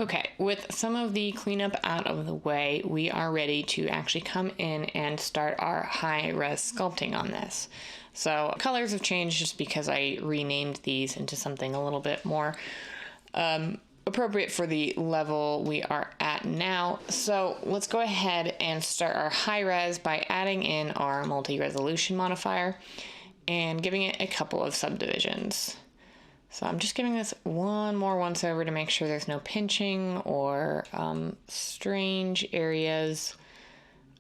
Okay, with some of the cleanup out of the way, we are ready to actually come in and start our high-res sculpting on this. So colors have changed just because I renamed these into something a little bit more appropriate for the level we are at now. So let's go ahead and start our high-res by adding in our multi-resolution modifier and giving it a couple of subdivisions. So I'm just giving this one more once over to make sure there's no pinching or strange areas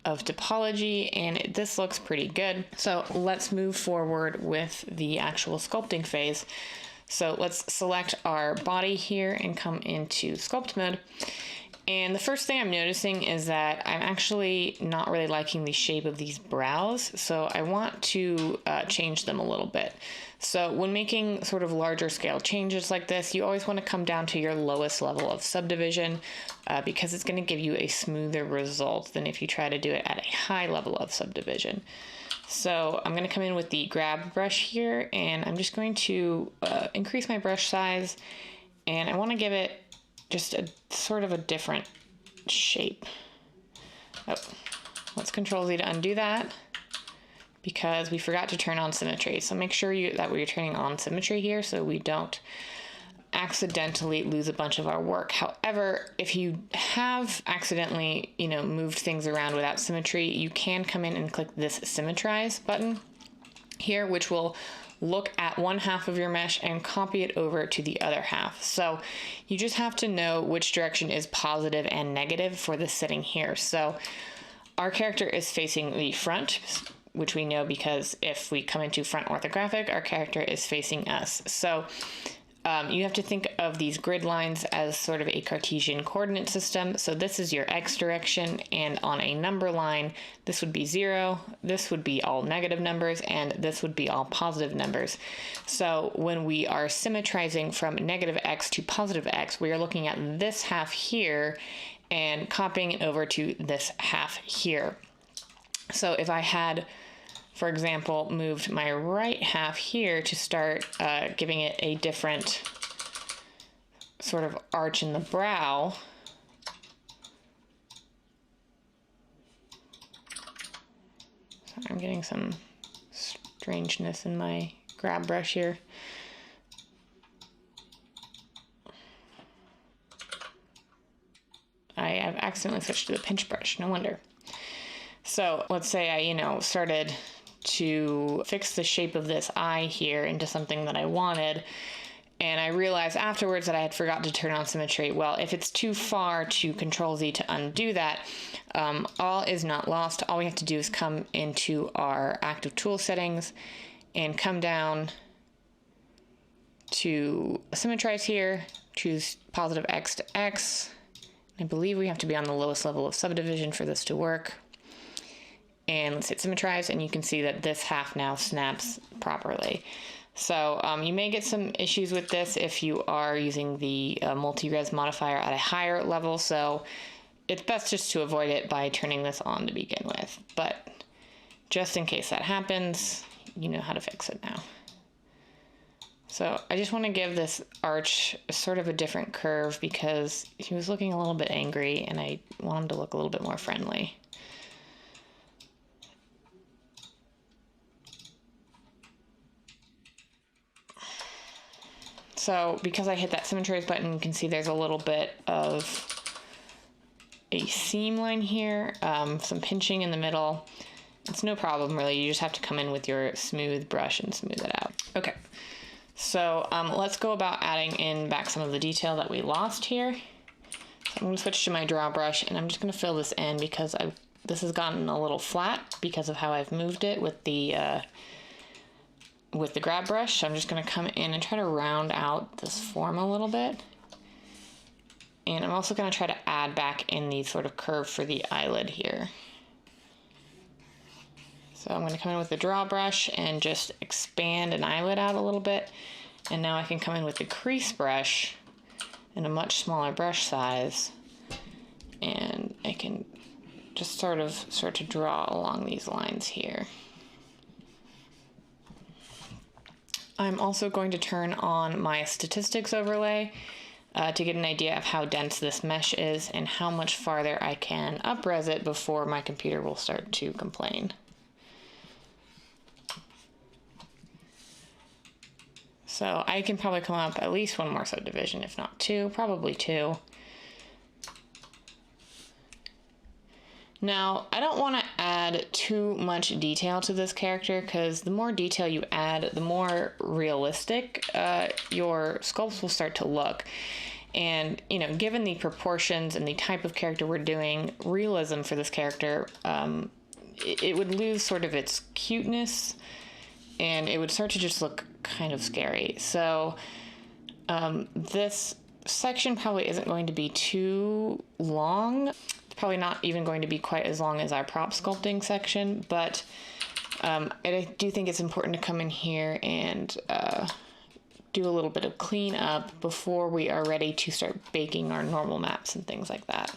of topology, and this looks pretty good. So let's move forward with the actual sculpting phase. So let's select our body here and come into sculpt mode. And the first thing I'm noticing is that I'm actually not really liking the shape of these brows. So I want to change them a little bit. So when making sort of larger scale changes like this, you always want to come down to your lowest level of subdivision because it's going to give you a smoother result than if you try to do it at a high level of subdivision. So I'm going to come in with the grab brush here, and I'm just going to increase my brush size, and I want to give it just a sort of a different shape. Oh, let's Control Z to undo that because we forgot to turn on symmetry. So make sure that we're turning on symmetry here so we don't accidentally lose a bunch of our work. However, if you have accidentally, moved things around without symmetry, you can come in and click this symmetrize button here, which will look at one half of your mesh and copy it over to the other half. So you just have to know which direction is positive and negative for this setting here. So our character is facing the front, which we know because if we come into front orthographic, our character is facing us. So you have to think of these grid lines as sort of a Cartesian coordinate system. So this is your X direction, and on a number line, this would be 0, this would be all negative numbers, and this would be all positive numbers. So when we are symmetrizing from negative X to positive X, we are looking at this half here and copying it over to this half here. So if I had, for example, moved my right half here to start giving it a different sort of arch in the brow, so I'm getting some strangeness in my grab brush here. I have accidentally switched to the pinch brush, no wonder. So let's say I, started to fix the shape of this eye here into something that I wanted, and I realized afterwards that I had forgot to turn on symmetry. Well, if it's too far to Control Z to undo that, all is not lost. All we have to do is come into our active tool settings and come down to symmetrize here, choose positive X to X. I believe we have to be on the lowest level of subdivision for this to work. And let's hit symmetrize, and you can see that this half now snaps properly. So you may get some issues with this if you are using the multi-res modifier at a higher level, so it's best just to avoid it by turning this on to begin with. But just in case that happens, you know how to fix it now. So I just want to give this arch sort of a different curve because he was looking a little bit angry, and I want him to look a little bit more friendly. So because I hit that symmetrize button, you can see there's a little bit of a seam line here, some pinching in the middle. It's no problem really, you just have to come in with your smooth brush and smooth it out. Okay, so let's go about adding in back some of the detail that we lost here. So I'm going to switch to my draw brush, and I'm just going to fill this in because this has gotten a little flat because of how I've moved it with the grab brush. So I'm just going to come in and try to round out this form a little bit. And I'm also going to try to add back in the sort of curve for the eyelid here. So I'm going to come in with the draw brush and just expand an eyelid out a little bit. And now I can come in with the crease brush in a much smaller brush size. And I can just sort of start to draw along these lines here. I'm also going to turn on my statistics overlay to get an idea of how dense this mesh is and how much farther I can up-res it before my computer will start to complain. So I can probably come up at least one more subdivision, if not two, probably two. Now, I don't want to add too much detail to this character, because the more detail you add, the more realistic your sculpts will start to look. And, you know, given the proportions and the type of character we're doing, realism for this character, it would lose sort of its cuteness, and it would start to just look kind of scary. So this section probably isn't going to be too long. It's probably not even going to be quite as long as our prop sculpting section, but I do think it's important to come in here and do a little bit of cleanup before we are ready to start baking our normal maps and things like that.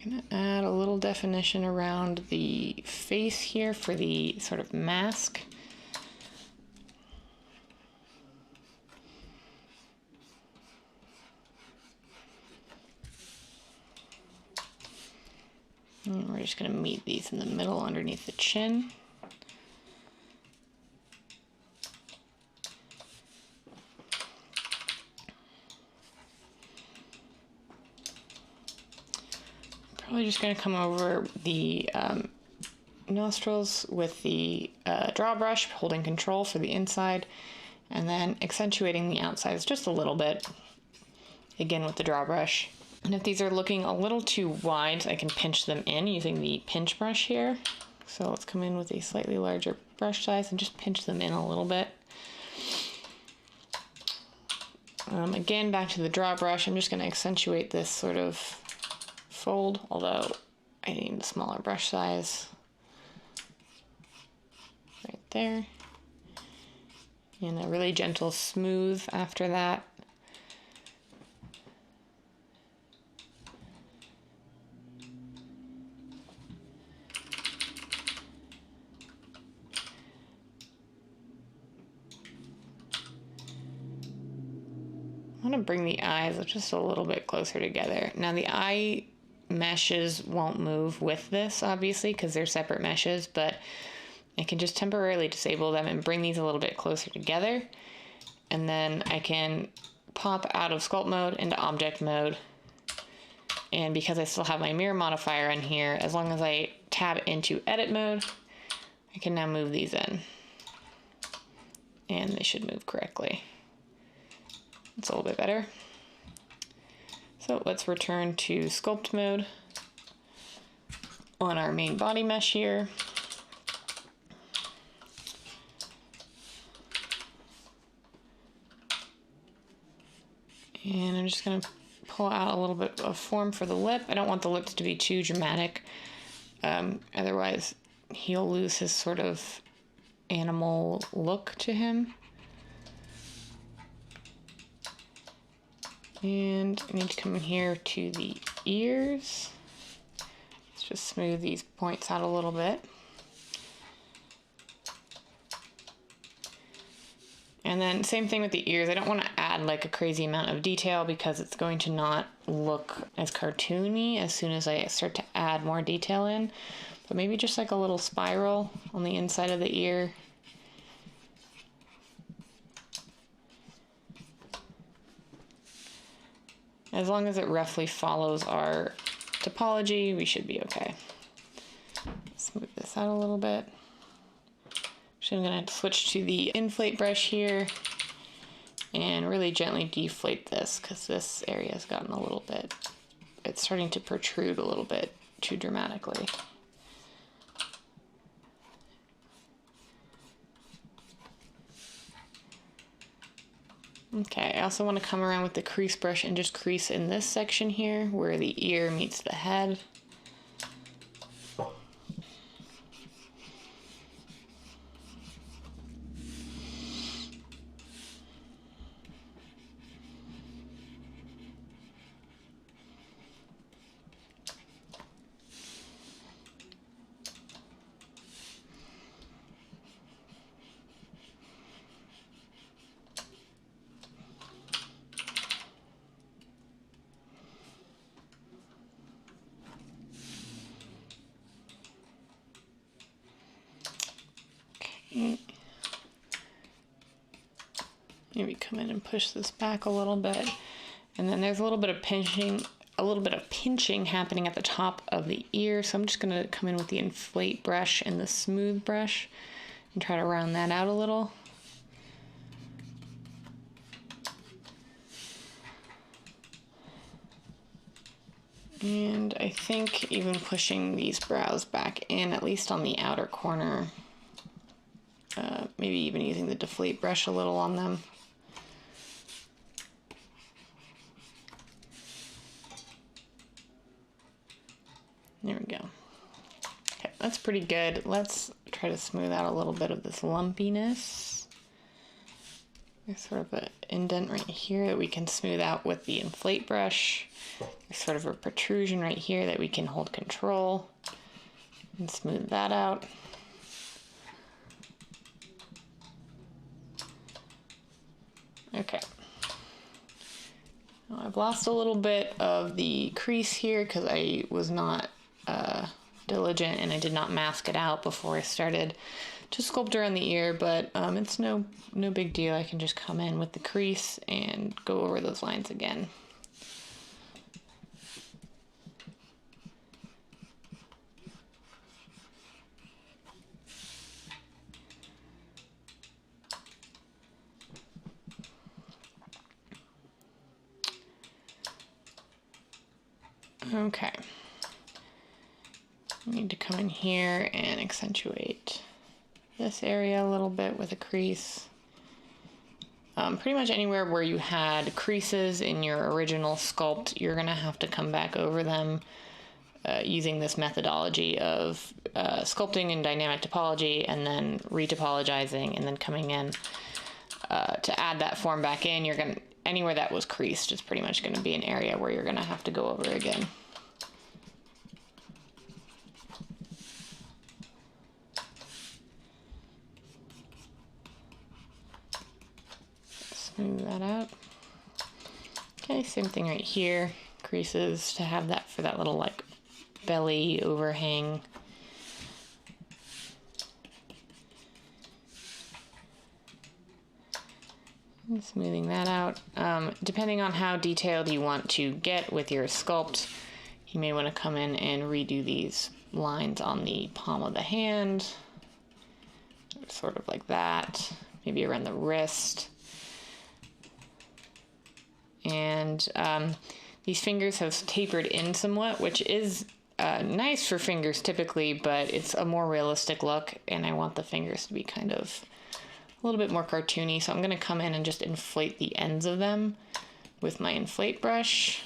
Gonna add a little definition around the face here for the sort of mask. And we're just gonna meet these in the middle underneath the chin. Probably just going to come over the nostrils with the draw brush, holding control for the inside, and then accentuating the outsides just a little bit, again with the draw brush. And if these are looking a little too wide, I can pinch them in using the pinch brush here. So let's come in with a slightly larger brush size and just pinch them in a little bit. Again, back to the draw brush, I'm just going to accentuate this sort of fold, although I need a smaller brush size right there, and a really gentle smooth after that. I want to bring the eyes just a little bit closer together. Now the eye meshes won't move with this, obviously, because they're separate meshes, but I can just temporarily disable them and bring these a little bit closer together. And then I can pop out of sculpt mode into object mode. And because I still have my mirror modifier in here, as long as I tab into edit mode, I can now move these in. And they should move correctly. It's a little bit better. So let's return to sculpt mode on our main body mesh here. And I'm just going to pull out a little bit of form for the lip. I don't want the lips to be too dramatic. Otherwise, he'll lose his sort of animal look to him. And I need to come in here to the ears. Let's just smooth these points out a little bit. And then same thing with the ears. I don't want to add like a crazy amount of detail because it's going to not look as cartoony as soon as I start to add more detail in. But maybe just like a little spiral on the inside of the ear. As long as it roughly follows our topology, we should be okay. Let's move this out a little bit. So I'm going to switch to the inflate brush here and really gently deflate this because this area has gotten a little bit, it's starting to protrude a little bit too dramatically. Okay, I also want to come around with the crease brush and just crease in this section here where the ear meets the head. Maybe come in and push this back a little bit. And then there's a little bit of pinching happening at the top of the ear. So I'm just gonna come in with the inflate brush and the smooth brush and try to round that out a little. And I think even pushing these brows back in, at least on the outer corner, maybe even using the deflate brush a little on them. There we go. Okay, that's pretty good. Let's try to smooth out a little bit of this lumpiness. There's sort of an indent right here that we can smooth out with the inflate brush. There's sort of a protrusion right here that we can hold control and smooth that out. Okay. Now I've lost a little bit of the crease here because I was not diligent and I did not mask it out before I started to sculpt around the ear, but it's no big deal. I can just come in with the crease and go over those lines again. Okay. I need to come in here and accentuate this area a little bit with a crease. Pretty much anywhere where you had creases in your original sculpt, you're gonna have to come back over them using this methodology of sculpting in dynamic topology and then retopologizing and then coming in to add that form back in. You're gonna, anywhere that was creased is pretty much gonna be an area where you're gonna have to go over again. Smooth that out. Okay, same thing right here. Creases to have that for that little like belly overhang. And smoothing that out. Depending on how detailed you want to get with your sculpt, you may want to come in and redo these lines on the palm of the hand. Sort of like that. Maybe around the wrist. And these fingers have tapered in somewhat, which is nice for fingers typically, but it's a more realistic look, and I want the fingers to be kind of a little bit more cartoony, so I'm going to come in and just inflate the ends of them with my inflate brush.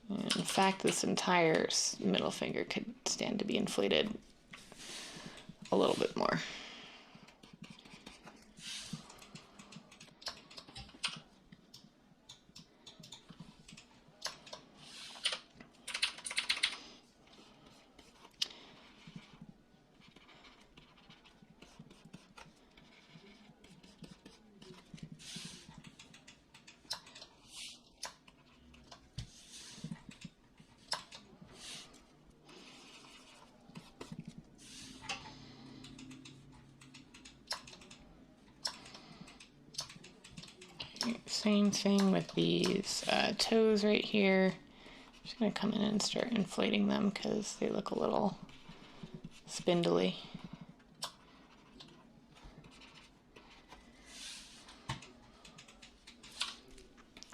And in fact, this entire middle finger could stand to be inflated a little bit more. Same thing with these toes right here. I'm just going to come in and start inflating them because they look a little spindly.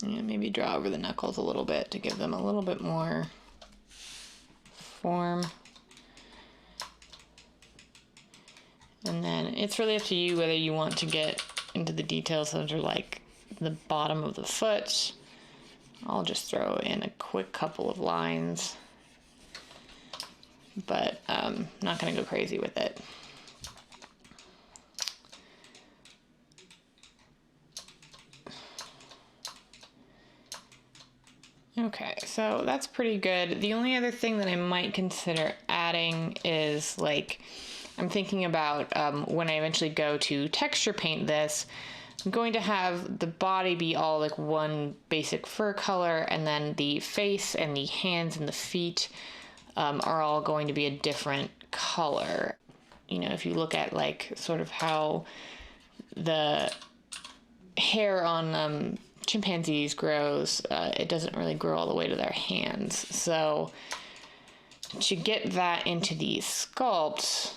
And maybe draw over the knuckles a little bit to give them a little bit more form. And then it's really up to you whether you want to get into the details under like the bottom of the foot. I'll just throw in a quick couple of lines, but I'm not going to go crazy with it. Okay, so that's pretty good. The only other thing that I might consider adding is like, I'm thinking about when I eventually go to texture paint this, I'm going to have the body be all like one basic fur color, and then the face and the hands and the feet are all going to be a different color. you know, if you look at like sort of how the hair on chimpanzees grows, it doesn't really grow all the way to their hands. So to get that into the sculpt,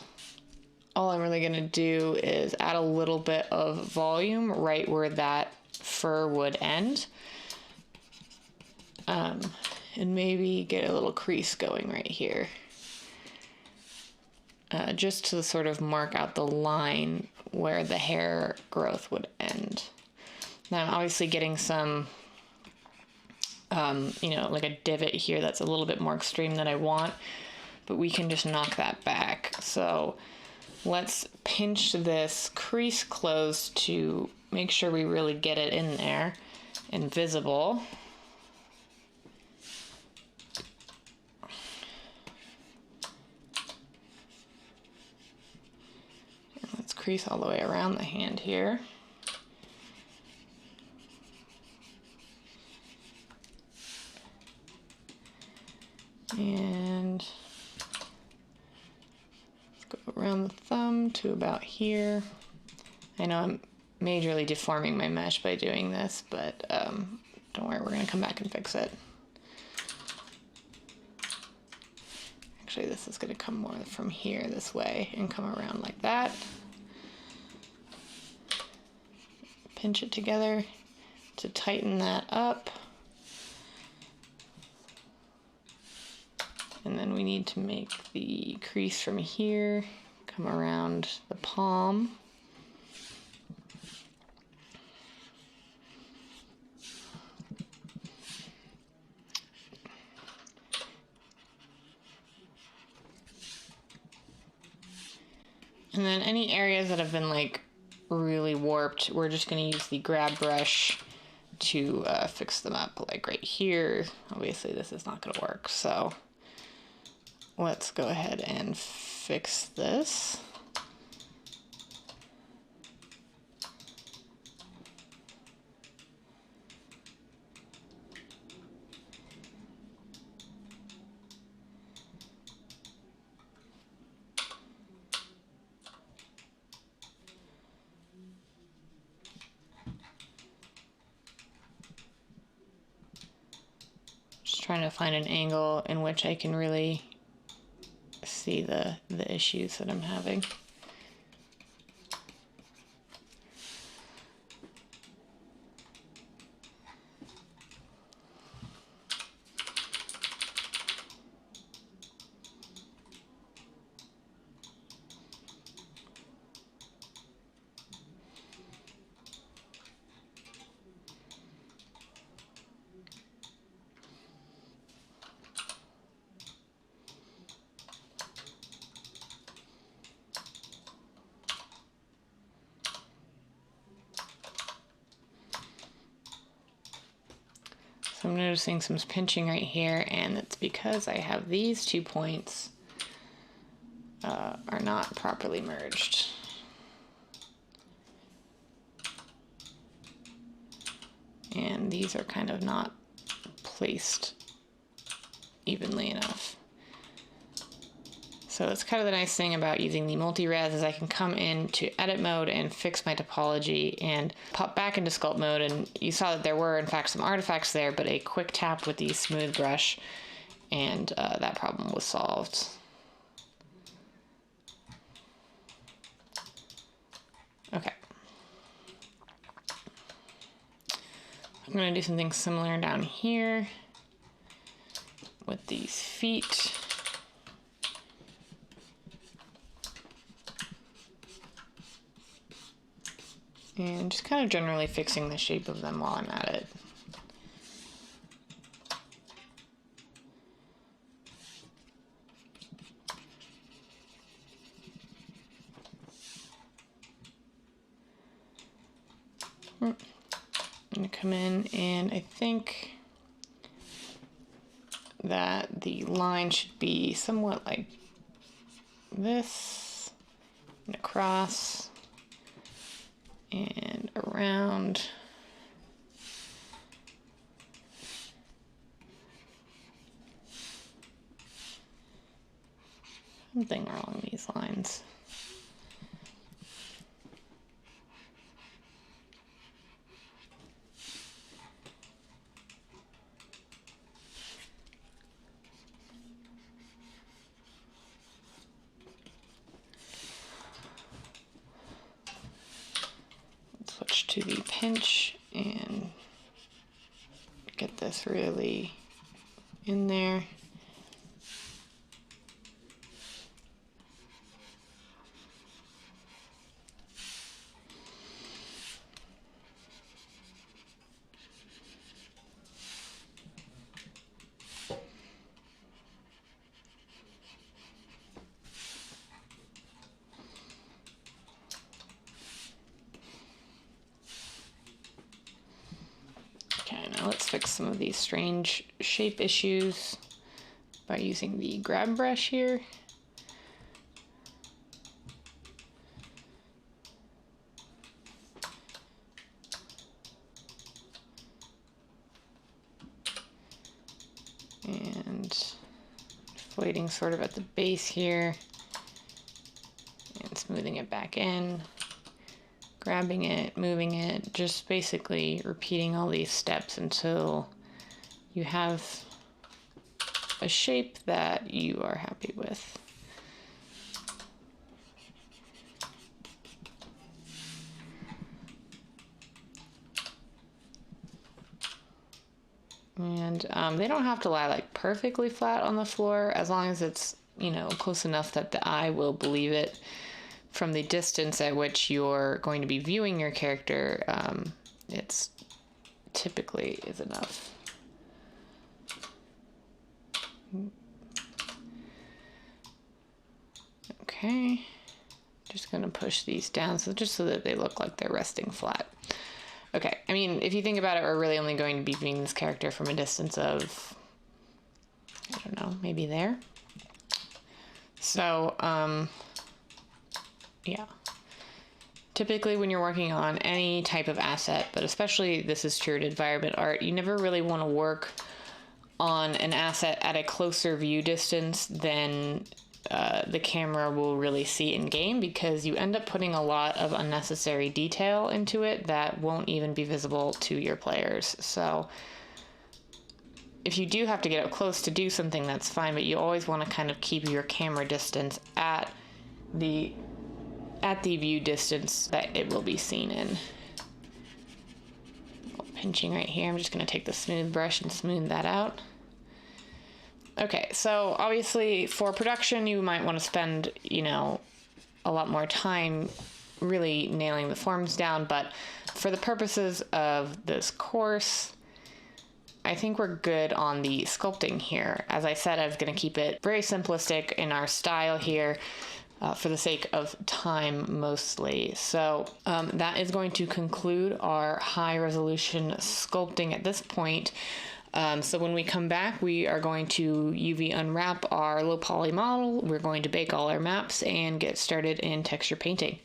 all I'm really going to do is add a little bit of volume right where that fur would end. And maybe get a little crease going right here. Just to sort of mark out the line where the hair growth would end. Now I'm obviously getting some, you know, like a divot here that's a little bit more extreme than I want, but we can just knock that back. So let's pinch this crease closed to make sure we really get it in there and visible. Let's crease all the way around the hand here. And let's go around the thumb to about here. I know I'm majorly deforming my mesh by doing this, but don't worry, we're going to come back and fix it. Actually, this is going to come more from here this way and come around like that. Pinch it together to tighten that up. And then we need to make the crease from here come around the palm. And then any areas that have been like really warped, we're just going to use the grab brush to fix them up. Like right here, obviously this is not going to work. So let's go ahead and fix this. Just trying to find an angle in which I can really see the issues that I'm having. So I'm noticing some pinching right here, and it's because I have these 2 points are not properly merged. And these are kind of not placed evenly enough. So that's kind of the nice thing about using the multi-res is I can come into edit mode and fix my topology and pop back into sculpt mode. And you saw that there were in fact some artifacts there, but a quick tap with the smooth brush and that problem was solved. Okay. I'm going to do something similar down here with these feet. And just kind of generally fixing the shape of them while I'm at it. I'm going to come in, and I think that the line should be somewhat like this, and across, and around. Something along these lines. to the pinch and get this really in there. Okay, now let's fix some of these strange shape issues by using the grab brush here. And inflating sort of at the base here and smoothing it back in. Grabbing it, moving it, just basically repeating all these steps until you have a shape that you are happy with. And they don't have to lie like perfectly flat on the floor, as long as it's, you know, close enough that the eye will believe it. From the distance at which you're going to be viewing your character, it's typically is enough. Okay, just gonna push these down just so that they look like they're resting flat. Okay, I mean, if you think about it, we're really only going to be viewing this character from a distance of, I don't know, maybe there. So, yeah. Typically when you're working on any type of asset, but especially this is true to environment art, you never really want to work on an asset at a closer view distance than the camera will really see in game, because you end up putting a lot of unnecessary detail into it that won't even be visible to your players. So if you do have to get up close to do something, that's fine, but you always want to kind of keep your camera distance at the view distance that it will be seen in. Pinching right here, I'm just going to take the smooth brush and smooth that out. Okay, so obviously for production you might want to spend, you know, a lot more time really nailing the forms down, but for the purposes of this course, I think we're good on the sculpting here. As I said, I was going to keep it very simplistic in our style here. For the sake of time mostly. So that is going to conclude our high resolution sculpting at this point. So when we come back, we are going to UV unwrap our low poly model. We're going to bake all our maps and get started in texture painting.